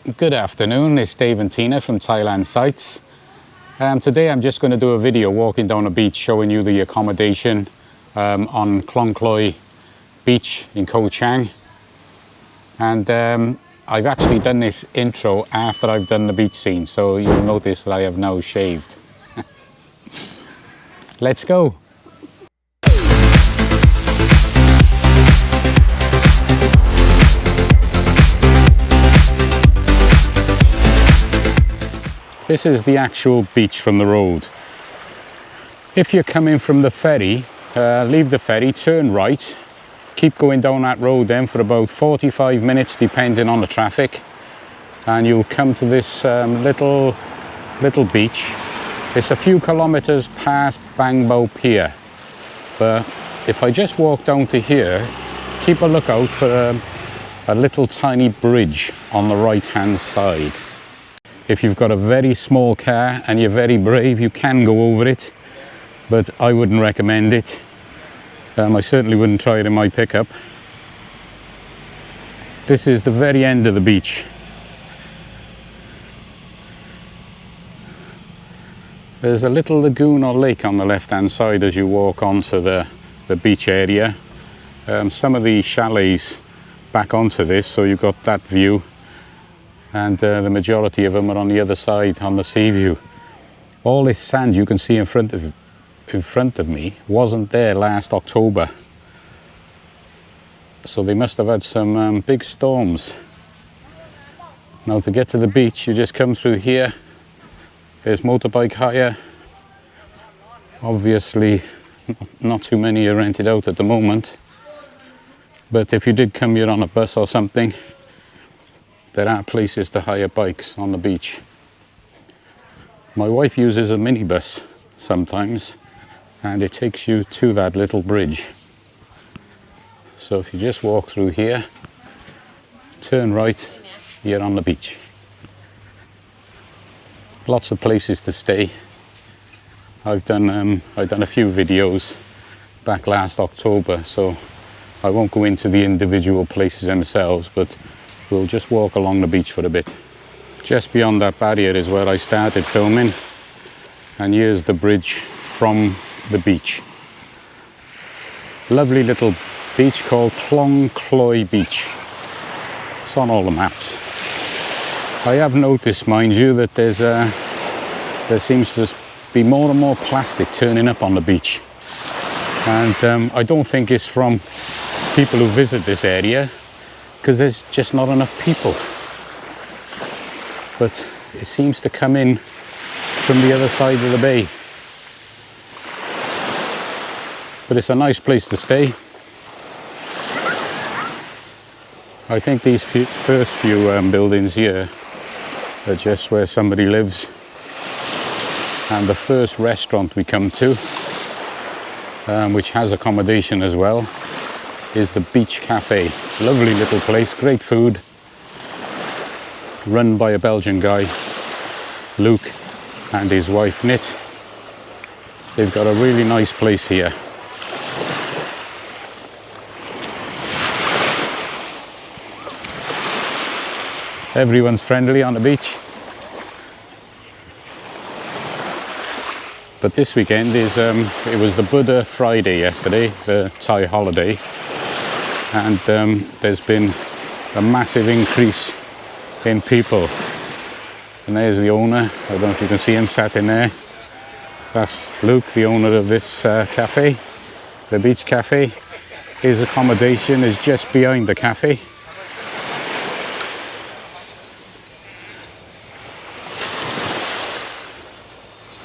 Good afternoon, it's Dave and Tina from Thailand Sites. Today I'm just going to do a video walking down the beach showing you the accommodation on Klong Kloi Beach in Koh Chang. And I've actually done this intro after I've done the beach scene, so you'll notice that I have now shaved. Let's go! This is the actual beach from the road. If you're coming from the ferry, leave the ferry, turn right, keep going down that road then for about 45 minutes depending on the traffic, and you'll come to this little beach. It's a few kilometers past BangBao Pier, but if I just walk down to here, keep a lookout for a little tiny bridge on the right hand side. If you've got a very small car and you're very brave, you can go over it, but I wouldn't recommend it. I certainly wouldn't try it in my pickup. This is the very end of the beach. There's a little lagoon or lake on the left hand side as you walk onto the beach area. Some of the chalets back onto this, so you've got that view. And the majority of them are on the other side on the sea view. All this sand you can see in front of me wasn't there last October, so they must have had some big storms. Now to get to the beach you just come through here. There's motorbike hire. Obviously not too many are rented out at the moment, but if you did come here on a bus or something, there are places to hire bikes on the beach. My wife uses a minibus sometimes, and it takes you to that little bridge. So if you just walk through here, turn right, you're on the beach. Lots of places to stay. I've done a few videos back last October, so I won't go into the individual places themselves, but we'll just walk along the beach for a bit. Just beyond that barrier is where I started filming, and here's the bridge from the beach. Lovely little beach called Klong Kloi Beach. It's on all the maps. I have noticed, mind you, that there seems to be more and more plastic turning up on the beach, and I don't think it's from people who visit this area, because there's just not enough people. But it seems to come in from the other side of the bay. But it's a nice place to stay. I think these first few buildings here are just where somebody lives. And the first restaurant we come to, which has accommodation as well, is the Beach Cafe. Lovely little place, great food, run by a Belgian guy, Luke, and his wife Nit. They've got a really nice place here. Everyone's friendly on the beach. But this weekend is, it was the Buddha Friday yesterday, the Thai holiday. And there's been a massive increase in people. And there's the owner. I don't know if you can see him sat in there. That's Luke, the owner of this cafe, the Beach Cafe. His accommodation is just behind the cafe.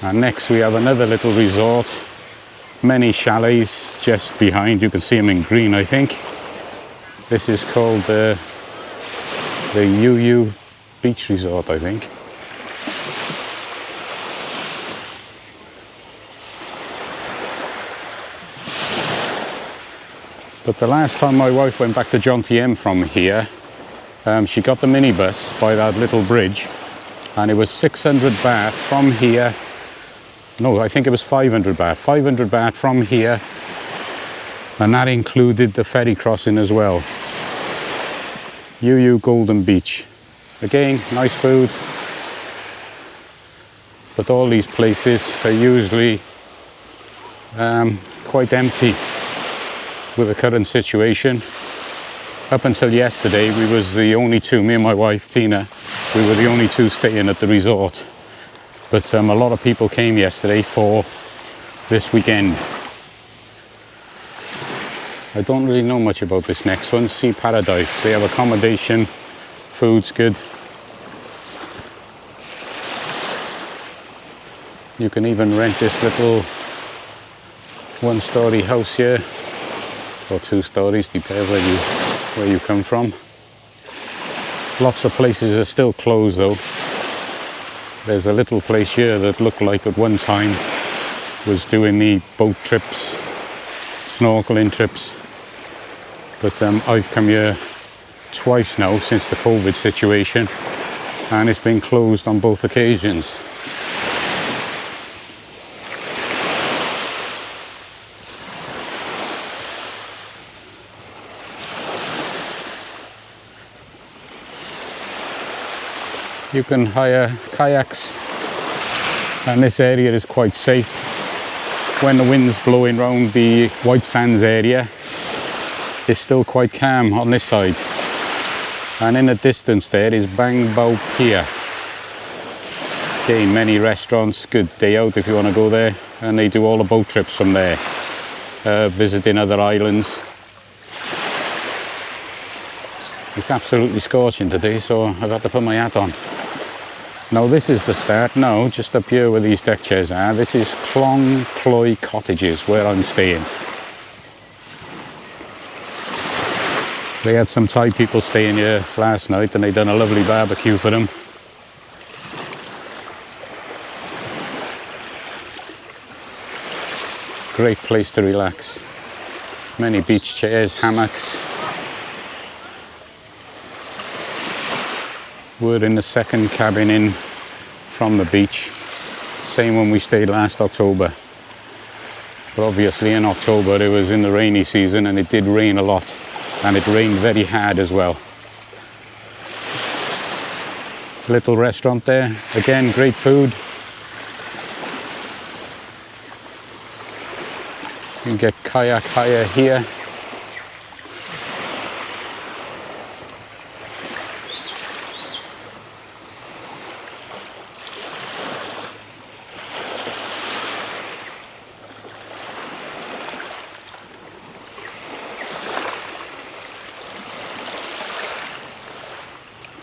And next we have another little resort, many chalets just behind. You can see them in green, I think. This is called the YuYu Beach Resort, I think. But the last time my wife went back to John TM from here, she got the minibus by that little bridge, and it was 600 baht from here. No, I think it was 500 baht. 500 baht from here, and that included the ferry crossing as well. YuYu Golden Beach. Again, nice food. But all these places are usually quite empty with the current situation. Up until yesterday, we was the only two, me and my wife Tina, we were the only two staying at the resort. But a lot of people came yesterday for this weekend. I don't really know much about this next one, Sea Paradise. They have accommodation, food's good. You can even rent this little one-story house here, or 2 stories, depends where you come from. Lots of places are still closed though. There's a little place here that looked like at one time was doing the boat trips, snorkeling trips. But I've come here twice now since the COVID situation, and it's been closed on both occasions. You can hire kayaks, and this area is quite safe. When the wind's blowing round the White Sands area, it's still quite calm on this side. And in the distance there is BangBao Pier. Again, many restaurants, good day out if you want to go there, and they do all the boat trips from there, visiting other islands. It's absolutely scorching today, so I've had to put my hat on. Now this is the start now, just up here where these deck chairs are. This is Klong Kloi Cottages, where I'm staying. They had some Thai people staying here last night and they done a lovely barbecue for them. Great place to relax. Many beach chairs, hammocks. We're in the second cabin in from the beach. Same when we stayed last October. But obviously in October it was in the rainy season and it did rain a lot. And it rained very hard as well. Little restaurant there. Again, great food. You can get kayak hire here.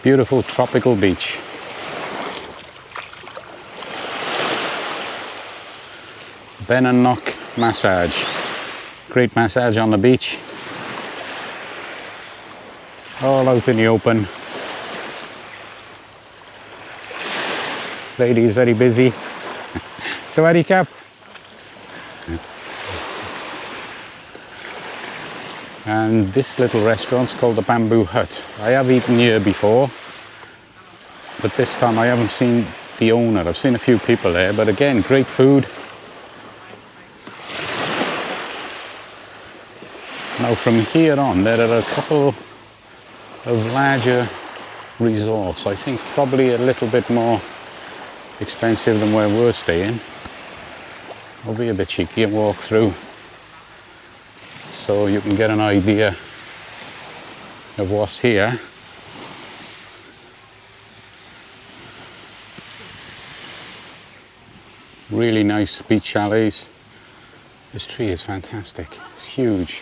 Beautiful tropical beach. Ben and Knock massage. Great massage on the beach. All out in the open. Lady is very busy. Sawadee Cap. And this little restaurant's called the Bamboo Hut. I have eaten here before, but this time I haven't seen the owner. I've seen a few people there, but again, great food. Now from here on, there are a couple of larger resorts. I think probably a little bit more expensive than where we're staying. I'll be a bit cheeky and walk through, so you can get an idea of what's here. Really nice beach chalets. This tree is fantastic, it's huge.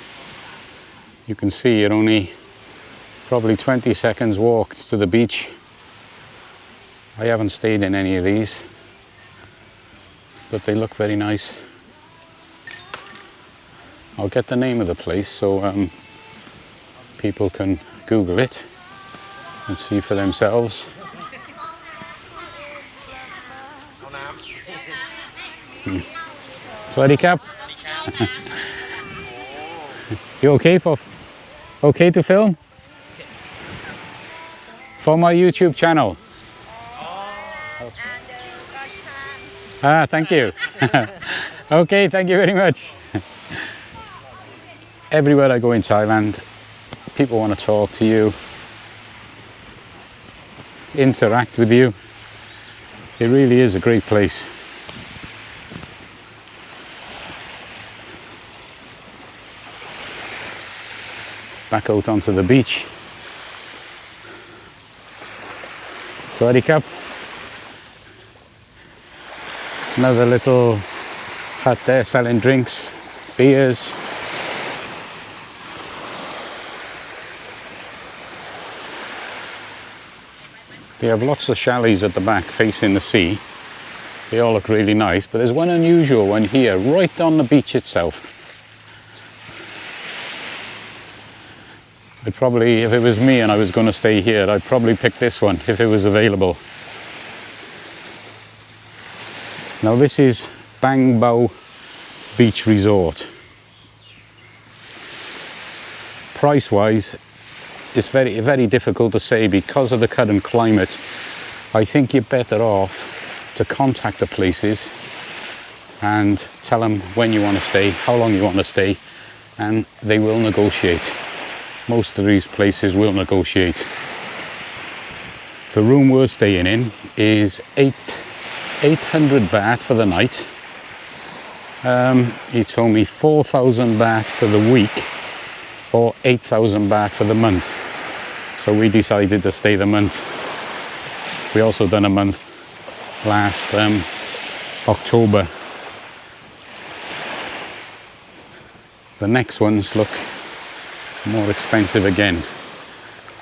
You can see you're only probably 20 seconds walk to the beach. I haven't stayed in any of these, but they look very nice. I'll get the name of the place so people can Google it and see for themselves. Sawadee Cap. You okay to film? For my YouTube channel. Ah, thank you. Okay, thank you very much. Everywhere I go in Thailand, people want to talk to you. interact with you. It really is a great place. Back out onto the beach. Sorry, Cap. Another little hut there selling drinks, beers. They have lots of chalets at the back facing the sea. They all look really nice, but there's one unusual one here, right on the beach itself. I'd probably, if it was me and I was going to stay here, I'd probably pick this one if it was available. Now this is BangBao Beach Resort. Price wise, it's very difficult to say because of the current climate. I think you're better off to contact the places and tell them when you want to stay, how long you want to stay, and they will negotiate. Most of these places will negotiate. The room we're staying in is 800 baht for the night. He told me 4,000 baht for the week or 8,000 baht for the month. So we decided to stay the month. We also done a month last October. The next ones look more expensive again.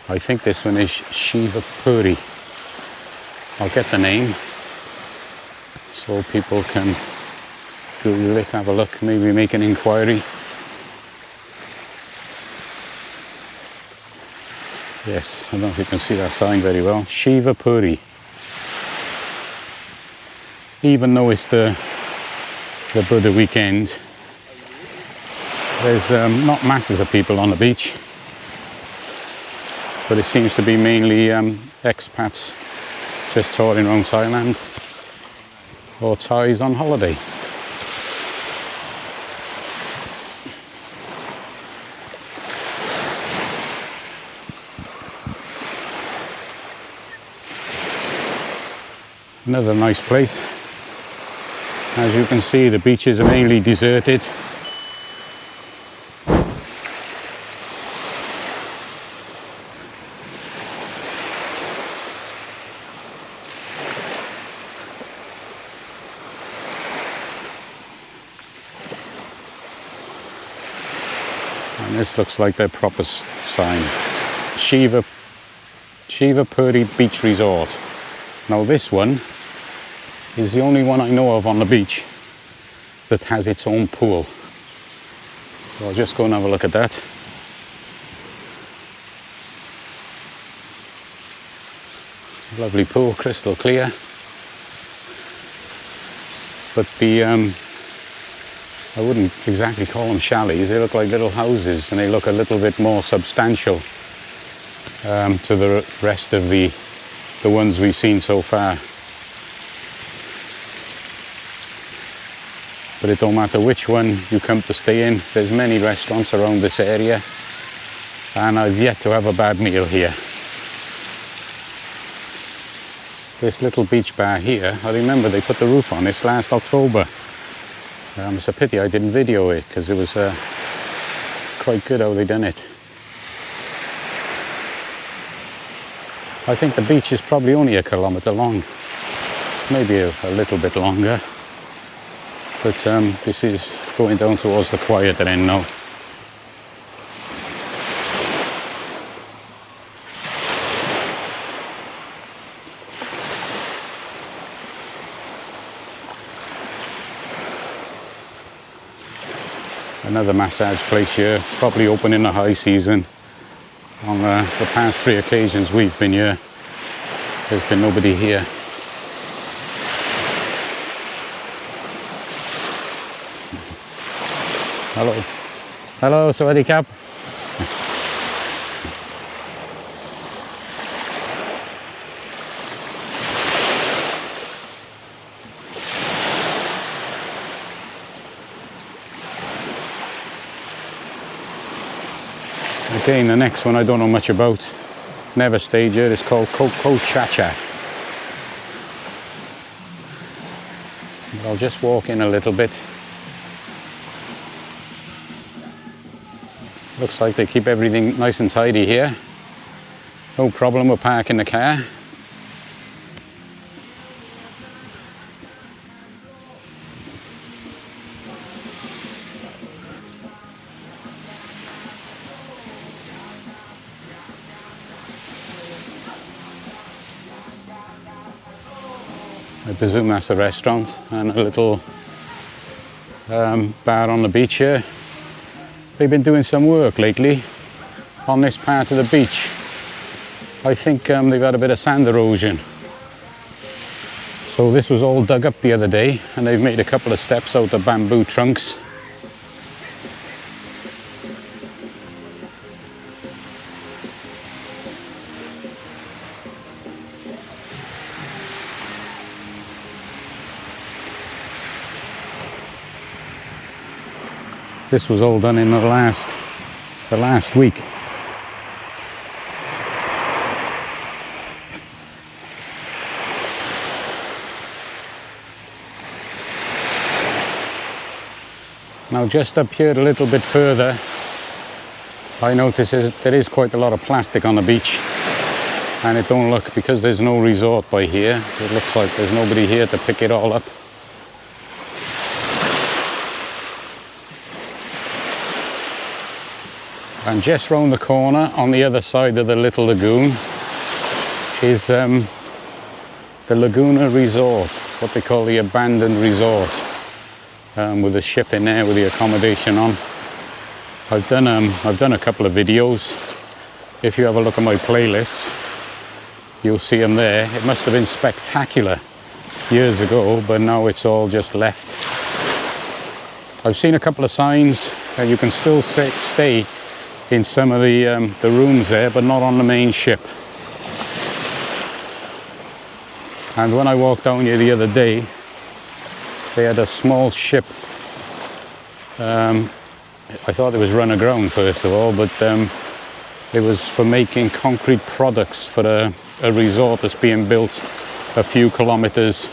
I think this one is Chivapuri. I'll get the name so people can Google it, have a look, maybe make an inquiry. Yes, I don't know if you can see that sign very well. Chivapuri. Even though it's the Buddha weekend, there's not masses of people on the beach, but it seems to be mainly expats just touring around Thailand or Thais on holiday. Another nice place. As you can see, the beaches are mainly deserted. And this looks like their proper sign. Chivapuri Beach Resort. Now this one is the only one I know of on the beach that has its own pool. So I'll just go and have a look at that. Lovely pool, crystal clear. But the I wouldn't exactly call them chalets, they look like little houses and they look a little bit more substantial to the rest of the ones we've seen so far. But it don't matter which one you come to stay in, there's many restaurants around this area and I've yet to have a bad meal here. This little beach bar here, I remember they put the roof on this last October. It's a pity I didn't video it because it was quite good how they done it. I think the beach is probably only 1 kilometre long, maybe a little bit longer. But this is going down towards the quieter end now. Another massage place here, probably open in the high season. On the past 3 occasions we've been here, there's been nobody here. Hello. Hello, Sawadee Cap. Again, the next one I don't know much about. never stayed here. It's called Cocochacha. I'll just walk in a little bit. Looks like they keep everything nice and tidy here. No problem with parking the car. I presume that's a restaurant and a little bar on the beach here. They've been doing some work lately on this part of the beach. I think they've had a bit of sand erosion. So this was all dug up the other day and they've made a couple of steps out of bamboo trunks. This was all done in the last week. Now just up here a little bit further, I notice there is quite a lot of plastic on the beach, and it don't look, because there's no resort by here, it looks like there's nobody here to pick it all up. And just round the corner on the other side of the little lagoon is the Laguna Resort, what they call the abandoned resort, with a ship in there with the accommodation on. I've done a couple of videos. If you have a look at my playlists, you'll see them there. It must have been spectacular years ago, but now it's all just left. I've seen a couple of signs that you can still stay in some of the rooms there, but not on the main ship. And when I walked down here the other day, they had a small ship. I thought it was run aground first of all, but it was for making concrete products for a resort that's being built a few kilometers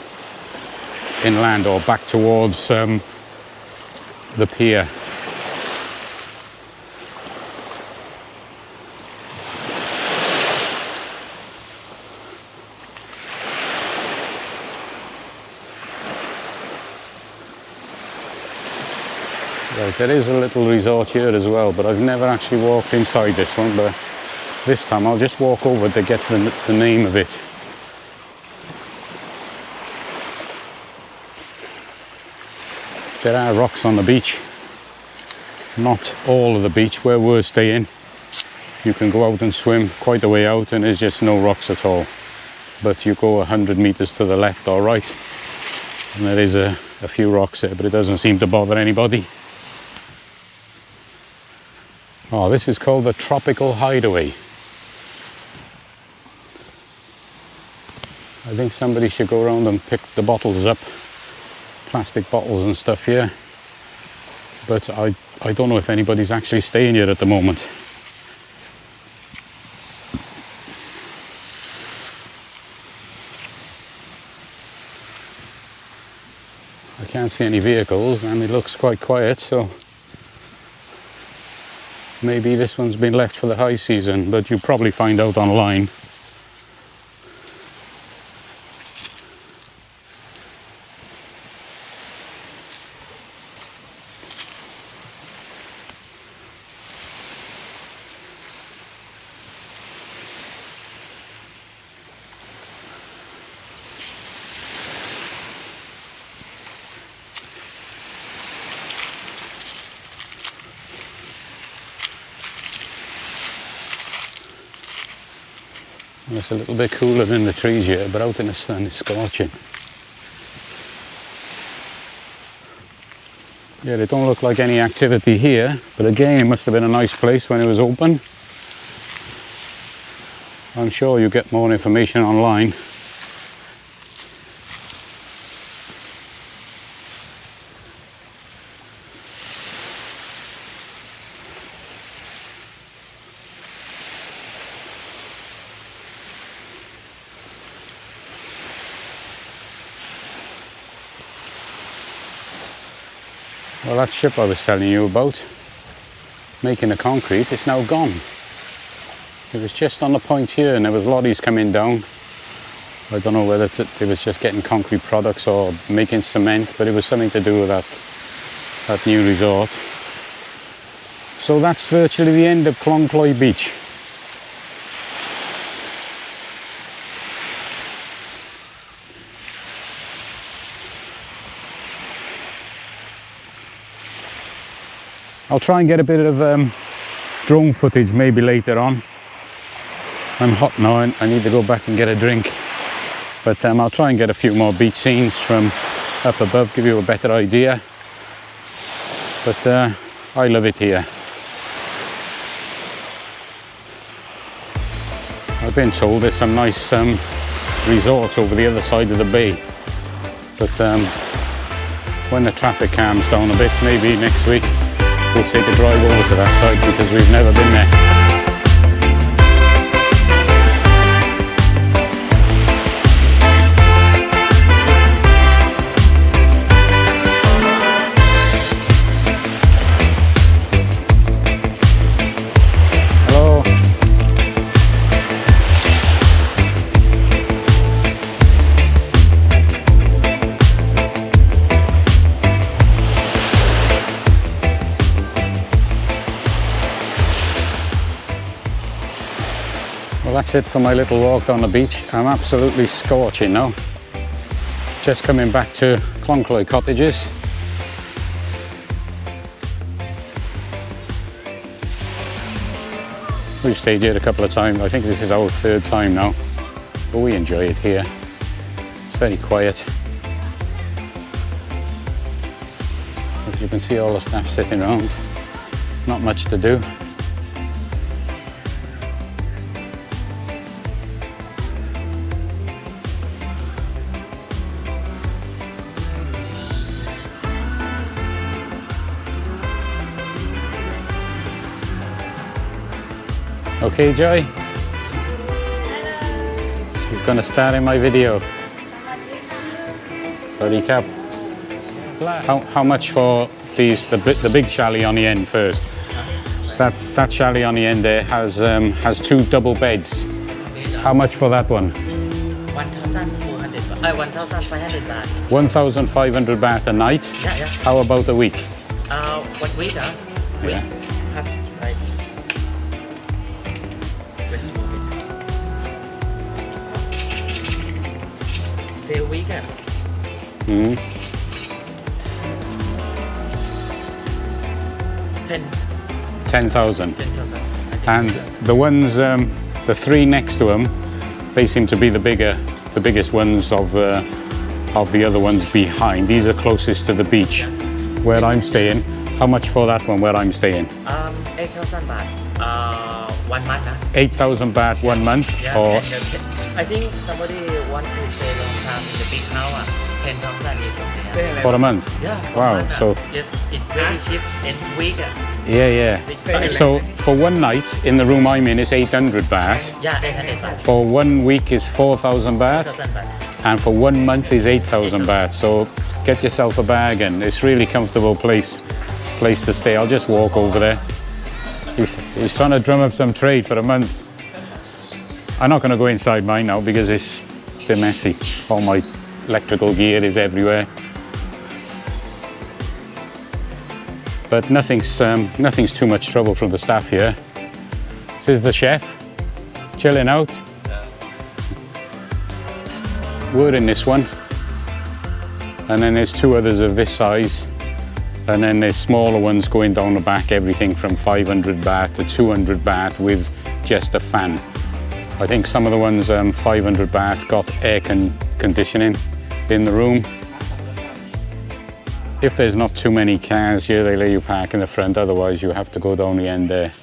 inland or back towards the pier. Right, there is a little resort here as well, but I've never actually walked inside this one, but this time I'll just walk over to get the name of it. There are rocks on the beach. Not all of the beach where we're staying. You can go out and swim quite a way out and there's just no rocks at all. But you go 100 meters to the left or right and there is a few rocks there, but it doesn't seem to bother anybody. Oh, this is called the Tropical Hideaway. I think somebody should go around and pick the bottles up, plastic bottles and stuff here. But I don't know if anybody's actually staying here at the moment. I can't see any vehicles and it looks quite quiet, so maybe this one's been left for the high season, but you'll probably find out online. It's a little bit cooler than the trees here, but out in the sun it's scorching. Yeah, they don't look like any activity here, but again, it must have been a nice place when it was open. I'm sure you get more information online. Well, that ship I was telling you about, making the concrete, it's now gone. It was just on the point here and there was lorries coming down. I don't know whether it was just getting concrete products or making cement, but it was something to do with that new resort. So that's virtually the end of Klong Kloi Beach. I'll try and get a bit of drone footage maybe later on. I'm hot now and I need to go back and get a drink. But I'll try and get a few more beach scenes from up above, give you a better idea. But I love it here. I've been told there's some nice resorts over the other side of the bay. But when the traffic calms down a bit, maybe next week, we'll take a drive over to that side because we've never been there. Well, that's it for my little walk down the beach. I'm absolutely scorching now. Just coming back to Klong Koi Cottages. We've stayed here a couple of times. I think this is our third time now, but we enjoy it here. It's very quiet. As you can see, all the staff sitting around. Not much to do. Okay, Joy? Hello. She's gonna start in my video. Sorry, Cap. How much for these? The big chalet on the end first. That chalet on the end there has two double beds. How much for that one? 1,400 baht. 1,500 baht. 1,500 baht a night. Yeah. How about a week? 1 week, huh? Yeah. Right. Say a weekend. 10,000. 10,000. And the ones, the three next to them, they seem to be the biggest ones of the other ones behind. These are closest to the beach where I'm staying. How much for that one where I'm staying? 8,000 baht. 1 month, huh? 8,000 baht 1 month, Yeah, or I think somebody want to stay long time in the big house. 10,000 is okay. for a month? Yeah. Wow. So it's very cheap in week. yeah. So for one night in the room I'm in is 800 baht. Yeah, 800 baht. For 1 week is 4,000 baht. 4,000 baht. And for 1 month is 8,000 baht. So get yourself a bag and it's really comfortable place to stay. I'll just walk over there. He's trying to drum up some trade for a month. I'm not going to go inside mine now because it's a bit messy. All my electrical gear is everywhere. But nothing's too much trouble from the staff here. This is the chef, chilling out. We're in this one. And then there's two others of this size. And then there's smaller ones going down the back, everything from 500 baht to 200 baht with just a fan. I think some of the ones 500 baht got air conditioning in the room. If there's not too many cars here, they let you park in the front, otherwise you have to go down the end there.